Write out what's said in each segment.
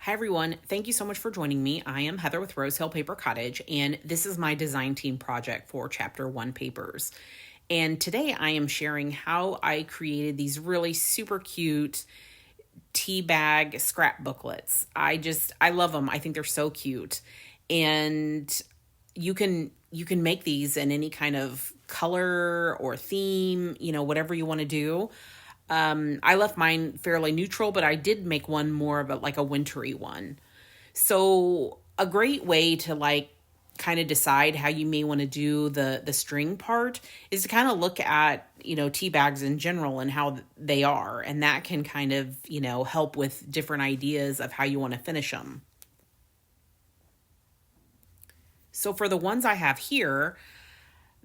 Hi everyone, thank you so much for joining me. I am Heather with Rose Hill Paper Cottage, and this is my design team project for Chapter 1 papers. And today I am sharing how I created these really super cute tea bag scrap booklets. I love them. I think they're so cute. And you can make these in any kind of color or theme, whatever you want to do. I left mine fairly neutral, but I did make one more of a wintry one. So a great way to kind of decide how you may want to do the string part is to kind of look at, tea bags in general and how they are. And that can kind of, help with different ideas of how you want to finish them. So for the ones I have here,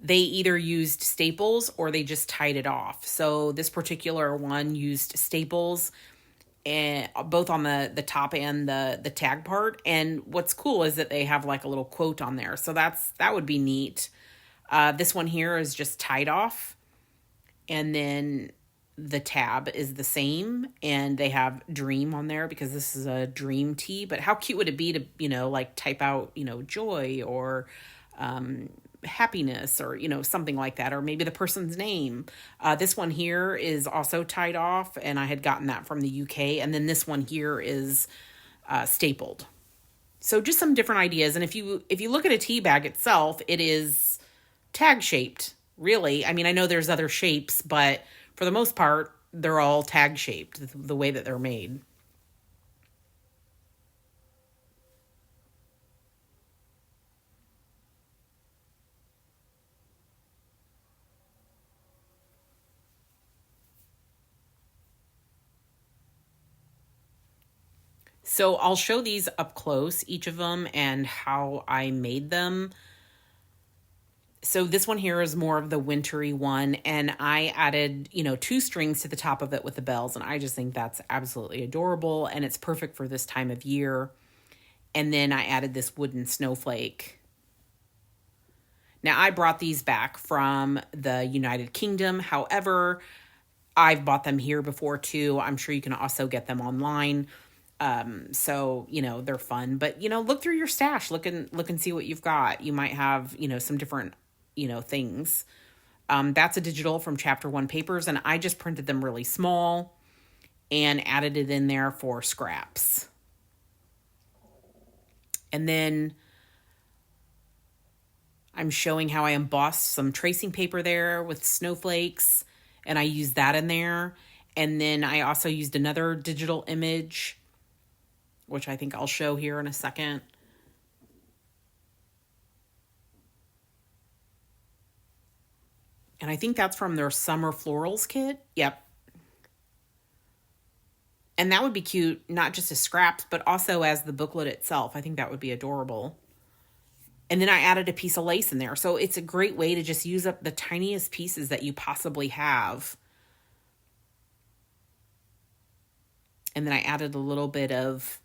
they either used staples or they just tied it off. So this particular one used staples and both on the top and the tag part. And what's cool is that they have like a little quote on there. So that would be neat. This one here is just tied off. And then the tab is the same, and they have dream on there because this is a dream tea. But how cute would it be to, type out, joy or happiness or, something like that, or maybe the person's name. This one here is also tied off, and I had gotten that from the UK. And then this one here is stapled. So just some different ideas. And if you look at a tea bag itself, it is tag shaped, really. I mean, I know there's other shapes, but for the most part, they're all tag shaped the way that they're made. So I'll show these up close, each of them, and how I made them. So this one here is more of the wintry one, and I added, two strings to the top of it with the bells, and I just think that's absolutely adorable, and it's perfect for this time of year. And then I added this wooden snowflake. Now, I brought these back from the United Kingdom. However, I've bought them here before too. I'm sure you can also get them online. So, they're fun, but, look through your stash, look and see what you've got. You might have, some different, things. That's a digital from Chapter 1 papers, and I just printed them really small and added it in there for scraps. And then I'm showing how I embossed some tracing paper there with snowflakes, and I used that in there. And then I also used another digital image, which I think I'll show here in a second. And I think that's from their summer florals kit. Yep. And that would be cute, not just as scraps, but also as the booklet itself. I think that would be adorable. And then I added a piece of lace in there. So it's a great way to just use up the tiniest pieces that you possibly have. And then I added a little bit of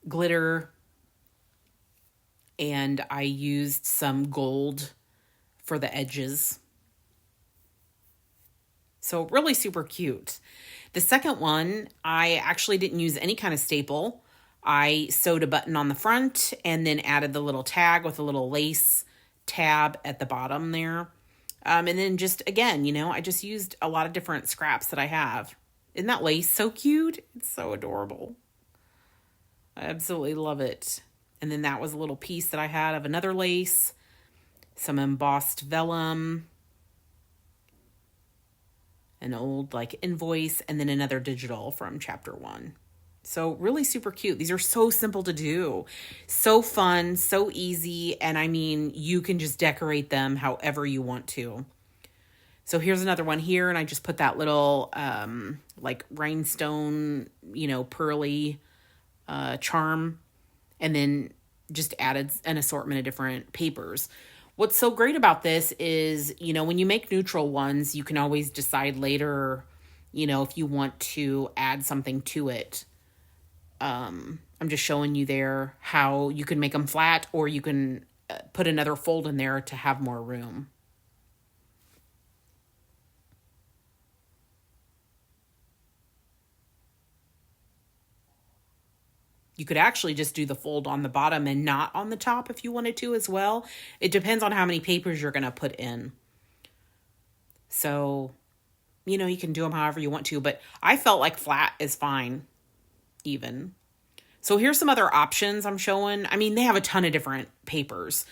glitter, and I used some gold for the edges. So really super cute. The second one, I actually didn't use any kind of staple. I sewed a button on the front and then added the little tag with a little lace tab at the bottom there. And then just, again, I just used a lot of different scraps that I have. Isn't that lace so cute? It's so adorable. I absolutely love it. And then that was a little piece that I had of another lace, some embossed vellum, an old invoice, and then another digital from Chapter 1. So really super cute. These are so simple to do, so fun, so easy. And I mean, you can just decorate them however you want to. So here's another one here, and I just put that little rhinestone, pearly charm, and then just added an assortment of different papers. What's so great about this is, when you make neutral ones, you can always decide later, if you want to add something to it. I'm just showing you there how you can make them flat, or you can put another fold in there to have more room. You could actually just do the fold on the bottom and not on the top if you wanted to as well. It depends on how many papers you're going to put in. So, you know, you can do them however you want to, but I felt like flat is fine even. So here's some other options I'm showing. I mean, they have a ton of different papers,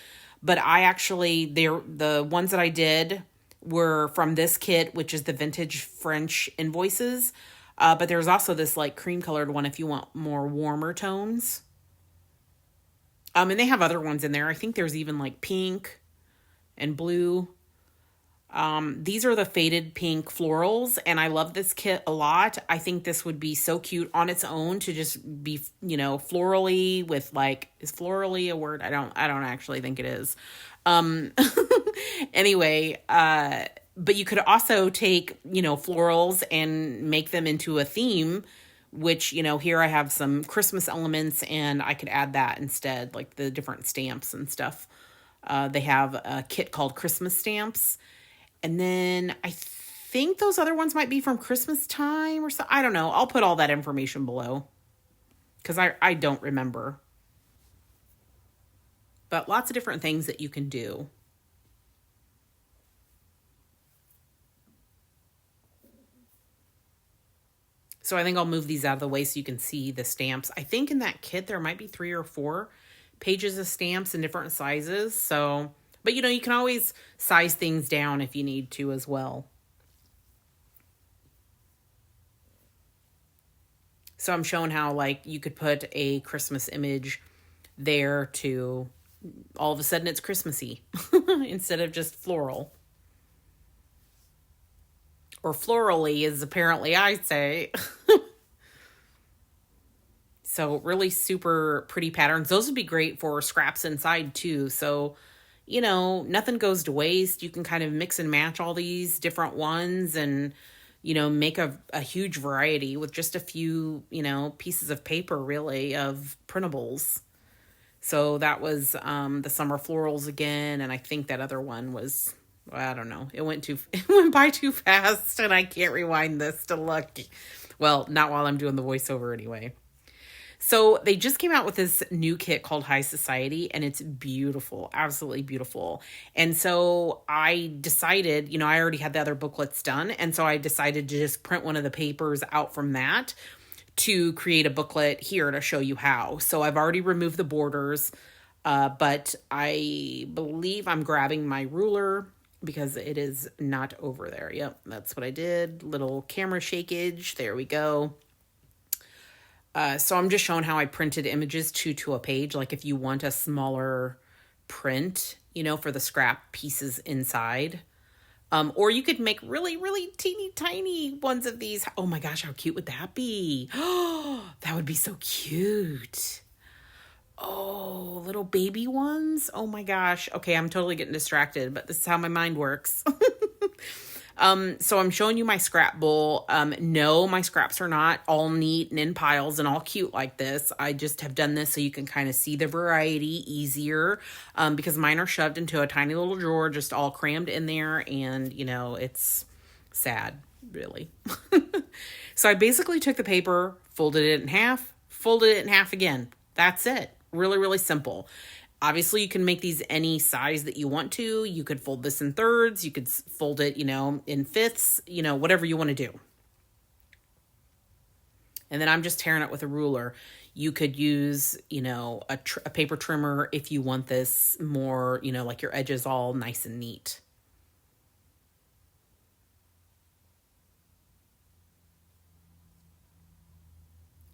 but the ones that I did were from this kit, which is the Vintage French Invoices. But there's also this like cream colored one if you want more warmer tones. And they have other ones in there. I think there's even like pink and blue. These are the faded pink florals, and I love this kit a lot. I think this would be so cute on its own to just be, you know, florally with like, is florally a word? I don't actually think it is. Anyway, but you could also take, you know, florals and make them into a theme, which, you know, here I have some Christmas elements and I could add that instead, like the different stamps and stuff. They have a kit called Christmas Stamps. And then I think those other ones might be from Christmas time or something. I don't know. I'll put all that information below because I don't remember. But lots of different things that you can do. So I think I'll move these out of the way so you can see the stamps. I think in that kit there might be 3 or 4 pages of stamps in different sizes. So, but you know, you can always size things down if you need to as well. So I'm showing how like you could put a Christmas image there to all of a sudden it's Christmassy instead of just floral. Or florally, as apparently I say. So really super pretty patterns. Those would be great for scraps inside too. So, you know, nothing goes to waste. You can kind of mix and match all these different ones and, you know, make a huge variety with just a few, you know, pieces of paper really of printables. So that was the summer florals again. And I think that other one was, I don't know. It went by too fast and I can't rewind this to look. Well, not while I'm doing the voiceover anyway. So they just came out with this new kit called High Society and it's beautiful, absolutely beautiful. And so I decided, you know, I already had the other booklets done. And so I decided to just print one of the papers out from that to create a booklet here to show you how. So I've already removed the borders, but I believe I'm grabbing my ruler because it is not over there. Yep, that's what I did. Little camera shakeage. There we go. So I'm just showing how I printed images to a page. Like if you want a smaller print, you know, for the scrap pieces inside. Or you could make really, really teeny tiny ones of these. Oh my gosh, how cute would that be? Oh, that would be so cute. Oh, little baby ones. Oh my gosh. Okay, I'm totally getting distracted, but this is how my mind works. So I'm showing you my scrap bowl. No, my scraps are not all neat and in piles and all cute like this. I just have done this so you can kind of see the variety easier, because mine are shoved into a tiny little drawer, just all crammed in there. And, you know, it's sad, really. So I basically took the paper, folded it in half again. That's it. Really, really simple. Obviously, you can make these any size that you want to. You could fold this in thirds. You could fold it, you know, in fifths, you know, whatever you want to do. And then I'm just tearing it with a ruler. You could use, you know, a paper trimmer if you want this more, you know, like your edges all nice and neat.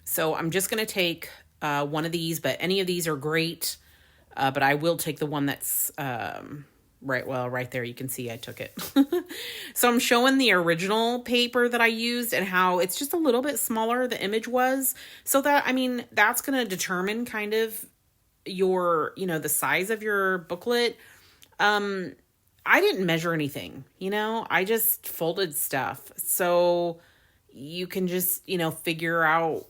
So I'm just going to take one of these, but any of these are great. But I will take the one that's right there. You can see I took it. So I'm showing the original paper that I used and how it's just a little bit smaller the image was. So that, I mean, that's going to determine kind of your, you know, the size of your booklet. I didn't measure anything, you know, I just folded stuff. So you can just, you know, figure out,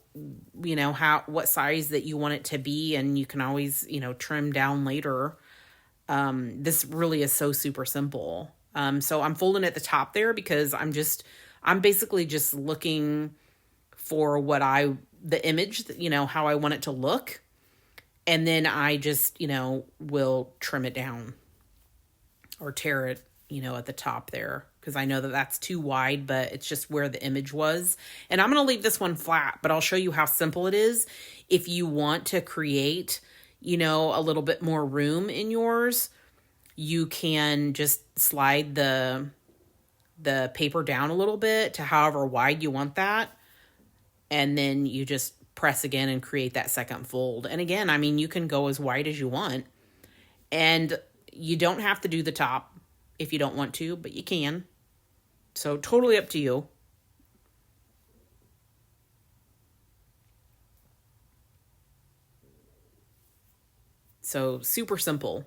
you know, what size that you want it to be. And you can always, you know, trim down later. This really is so super simple. So I'm folding at the top there because I'm basically just looking for what I the image, how I want it to look. And then I just, will trim it down or tear it, at the top there, because I know that that's too wide, but it's just where the image was. And I'm going to leave this one flat, but I'll show you how simple it is. If you want to create, a little bit more room in yours, you can just slide the paper down a little bit to however wide you want that. And then you just press again and create that second fold. And again, I mean, you can go as wide as you want. And you don't have to do the top if you don't want to, but you can. So totally up to you. So super simple.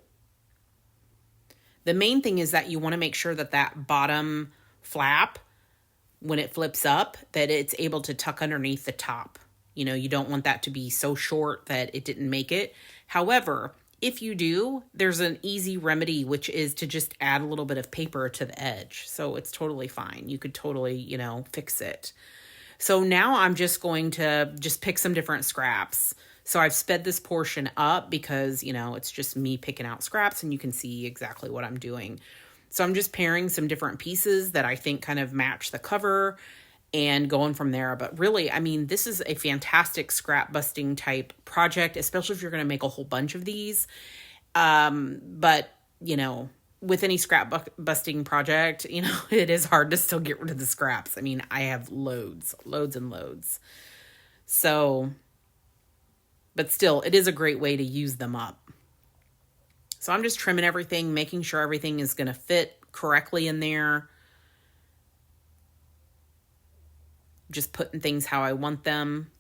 The main thing is that you want to make sure that that bottom flap, when it flips up, that it's able to tuck underneath the top. You don't want that to be so short that it didn't make it. However, if you do, there's an easy remedy, which is to just add a little bit of paper to the edge. So it's totally fine. You could totally, fix it. So now I'm just going to just pick some different scraps. So I've sped this portion up because, it's just me picking out scraps and you can see exactly what I'm doing. So I'm just pairing some different pieces that I think kind of match the cover and going from there. But really, I mean, this is a fantastic scrap busting type project, especially if you're going to make a whole bunch of these. But, with any scrap busting project, it is hard to still get rid of the scraps. I mean, I have loads and loads. So, but still, it is a great way to use them up. So I'm just trimming everything, making sure everything is going to fit correctly in there. Just putting things how I want them.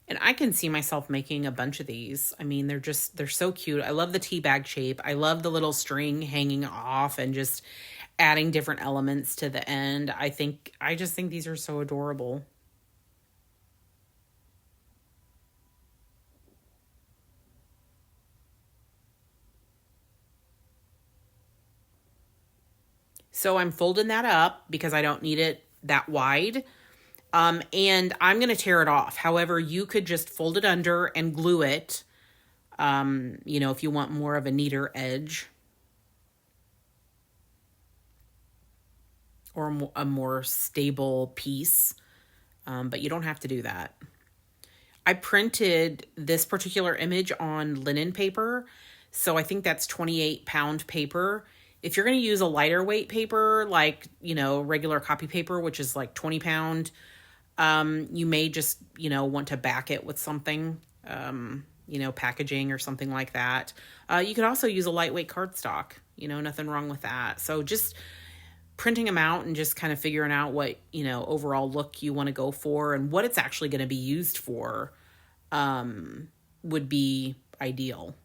And I can see myself making a bunch of these. I mean, they're so cute. I love the tea bag shape. I love the little string hanging off and just adding different elements to the end. I just think these are so adorable. So I'm folding that up because I don't need it that wide. And I'm going to tear it off. However, you could just fold it under and glue it, if you want more of a neater edge. Or a more stable piece. But you don't have to do that. I printed this particular image on linen paper. So I think that's 28-pound paper. If you're going to use a lighter weight paper, like, regular copy paper, which is like 20-pound, you may just, want to back it with something, packaging or something like that. You could also use a lightweight cardstock, nothing wrong with that. So just printing them out and just kind of figuring out what, overall look you want to go for and what it's actually going to be used for, would be ideal.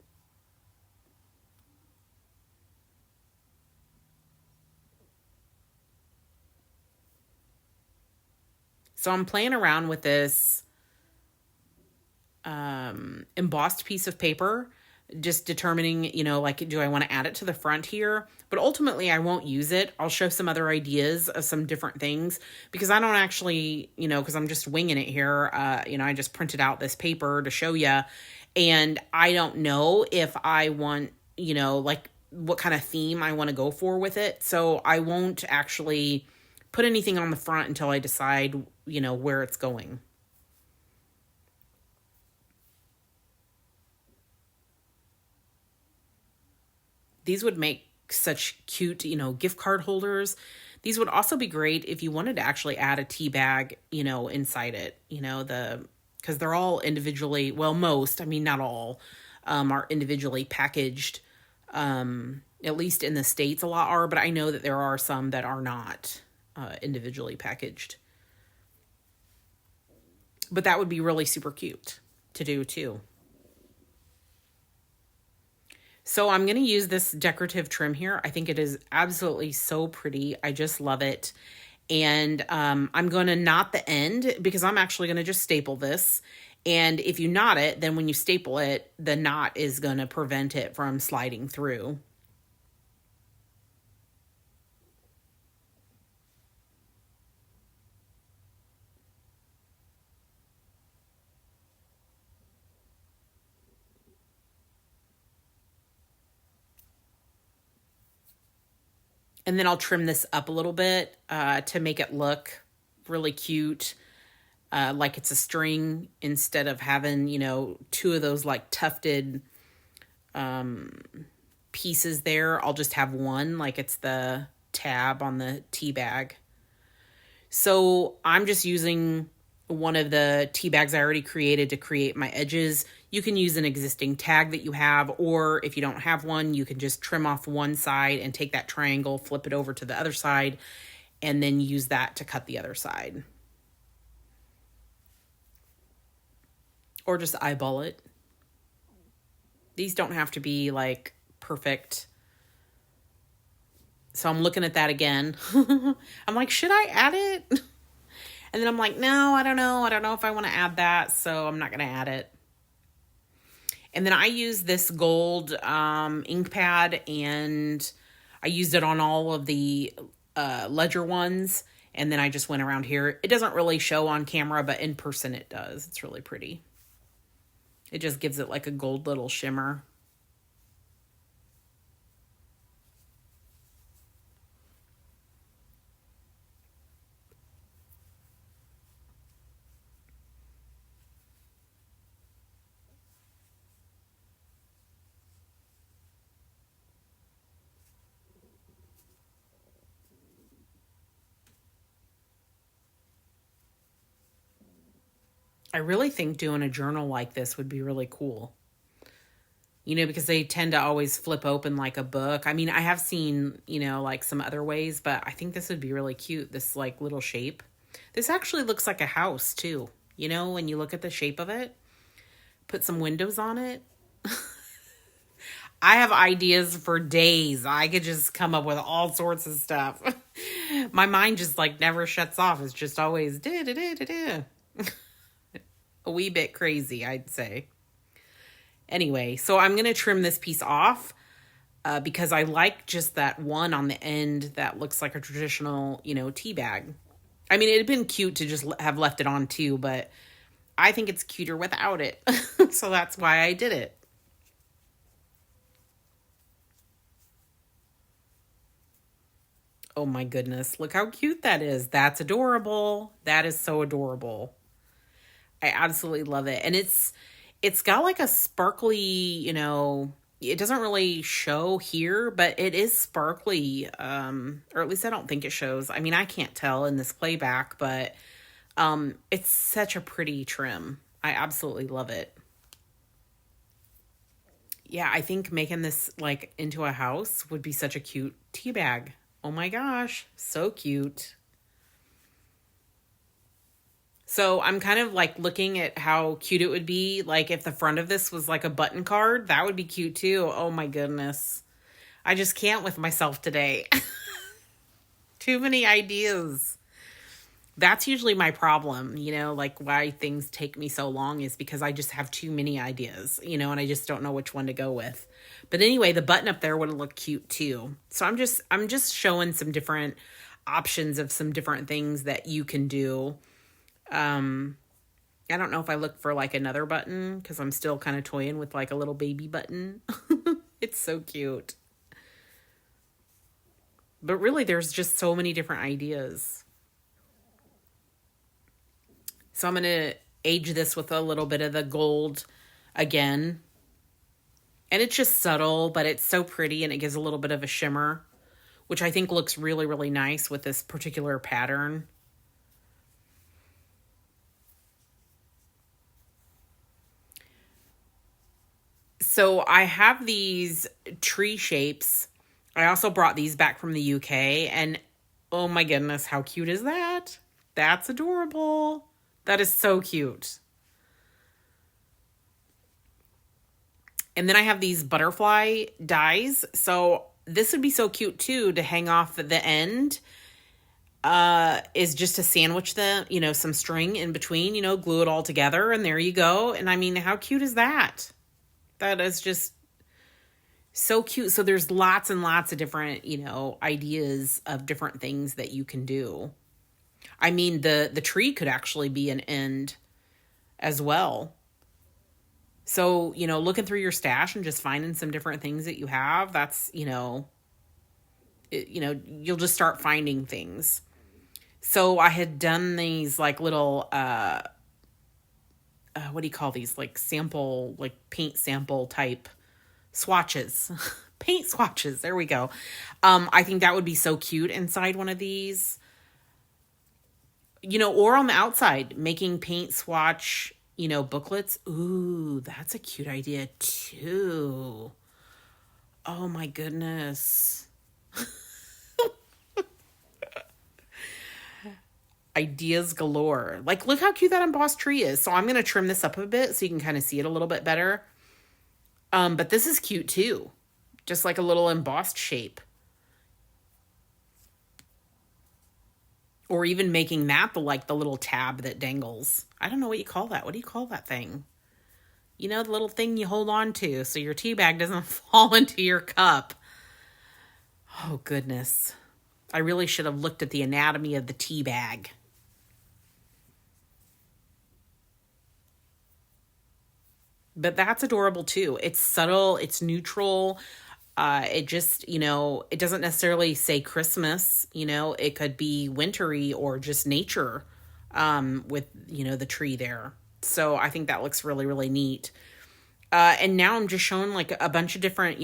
So I'm playing around with this embossed piece of paper, just determining, do I want to add it to the front here? But ultimately, I won't use it. I'll show some other ideas of some different things because I don't actually, because I'm just winging it here. I just printed out this paper to show you. And I don't know if I want, what kind of theme I want to go for with it. So I won't actually put anything on the front until I decide, where it's going. These would make such cute, gift card holders. These would also be great if you wanted to actually add a tea bag, inside it, because they're all individually, well, most, I mean, not all, are individually packaged. At least in the States, a lot are, but I know that there are some that are not individually packaged. But that would be really super cute to do too. So I'm going to use this decorative trim here. I think it is absolutely so pretty. I just love it. And I'm going to knot the end because I'm actually going to just staple this. And if you knot it, then when you staple it, the knot is going to prevent it from sliding through. And then I'll trim this up a little bit to make it look really cute, like it's a string instead of having, two of those like tufted pieces there. I'll just have one, like it's the tab on the tea bag. So I'm just using one of the tea bags I already created to create my edges. You can use an existing tag that you have, or if you don't have one, you can just trim off one side and take that triangle, flip it over to the other side, and then use that to cut the other side. Or just eyeball it. These don't have to be like perfect. So I'm looking at that again. I'm like, should I add it? And then I'm like, no, I don't know. I don't know if I want to add that, so I'm not going to add it. And then I use this gold ink pad, and I used it on all of the ledger ones. And then I just went around here. It doesn't really show on camera, but in person it does. It's really pretty. It just gives it like a gold little shimmer. I really think doing a journal like this would be really cool. Because they tend to always flip open like a book. I mean, I have seen, like some other ways, but I think this would be really cute, this like little shape. This actually looks like a house too. When you look at the shape of it, put some windows on it. I have ideas for days. I could just come up with all sorts of stuff. My mind just like never shuts off. It's just always a wee bit crazy, I'd say. Anyway, so I'm going to trim this piece off because I like just that one on the end that looks like a traditional, tea bag. I mean, it'd been cute to just have left it on too, but I think it's cuter without it. So that's why I did it. Oh my goodness, look how cute that is. That's adorable. That is so adorable. I absolutely love it. And it's got like a sparkly, it doesn't really show here, but it is sparkly. Or at least I don't think it shows. I mean, I can't tell in this playback, but it's such a pretty trim. I absolutely love it. Yeah, I think making this like into a house would be such a cute tea bag. Oh my gosh, so cute. So I'm kind of like looking at how cute it would be. Like if the front of this was like a button card, that would be cute too. Oh my goodness. I just can't with myself today. Too many ideas. That's usually my problem, like why things take me so long is because I just have too many ideas, and I just don't know which one to go with. But anyway, the button up there would look cute too. So I'm just showing some different options of some different things that you can do. I don't know if I look for like another button because I'm still kind of toying with like a little baby button. It's so cute. But really, there's just so many different ideas. So I'm going to age this with a little bit of the gold again. And it's just subtle, but it's so pretty and it gives a little bit of a shimmer, which I think looks really, really nice with this particular pattern. So I have these tree shapes. I also brought these back from the UK, and oh my goodness, how cute is that? That's adorable. That is so cute. And then I have these butterfly dies. So this would be so cute too to hang off at the end. is just to sandwich them, some string in between, glue it all together, and there you go. And I mean, how cute is that? That is just so cute. So there's lots and lots of different, ideas of different things that you can do. I mean, the tree could actually be an end as well. So, looking through your stash and just finding some different things that you have, that's, you'll just start finding things. So I had done these like little, what do you call these? Like sample, like paint sample type swatches, paint swatches. There we go. I think that would be so cute inside one of these, or on the outside, making paint swatch, booklets. Ooh, that's a cute idea too. Oh my goodness. Ideas galore. Like, look how cute that embossed tree is. So I'm going to trim this up a bit so you can kind of see it a little bit better. But this is cute too. Just like a little embossed shape. Or even making that the little tab that dangles. I don't know what you call that. What do you call that thing? The little thing you hold on to so your tea bag doesn't fall into your cup. Oh, goodness. I really should have looked at the anatomy of the tea bag. But that's adorable too. It's subtle. It's neutral. It just, it doesn't necessarily say Christmas. It could be wintry or just nature with, the tree there. So I think that looks really, really neat. And now I'm just showing like a bunch of different,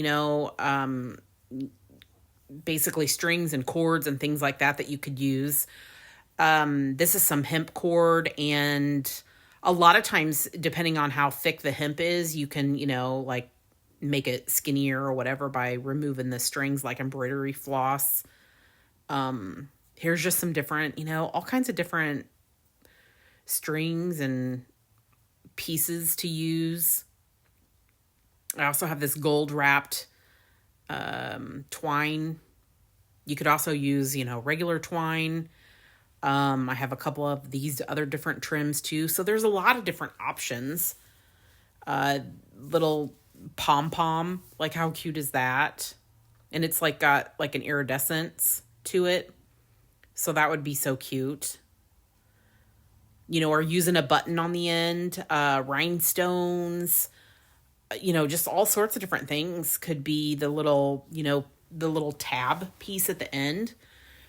basically strings and cords and things like that you could use. This is some hemp cord, and a lot of times, depending on how thick the hemp is, you can, like make it skinnier or whatever by removing the strings like embroidery floss. Here's just some different, all kinds of different strings and pieces to use. I also have this gold wrapped twine. You could also use, regular twine. I have a couple of these other different trims too. So there's a lot of different options. Little pom-pom, like how cute is that? And it's like got like an iridescence to it. So that would be so cute. Or using a button on the end, rhinestones, just all sorts of different things could be the little, the little tab piece at the end.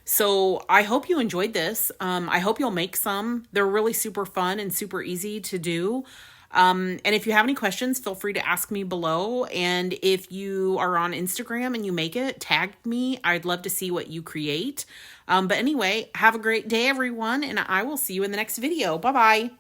So I hope you enjoyed this. I hope you'll make some. They're really super fun and super easy to do. And if you have any questions, feel free to ask me below. And if you are on Instagram and you make it, tag me. I'd love to see what you create. But anyway, have a great day, everyone. And I will see you in the next video. Bye-bye.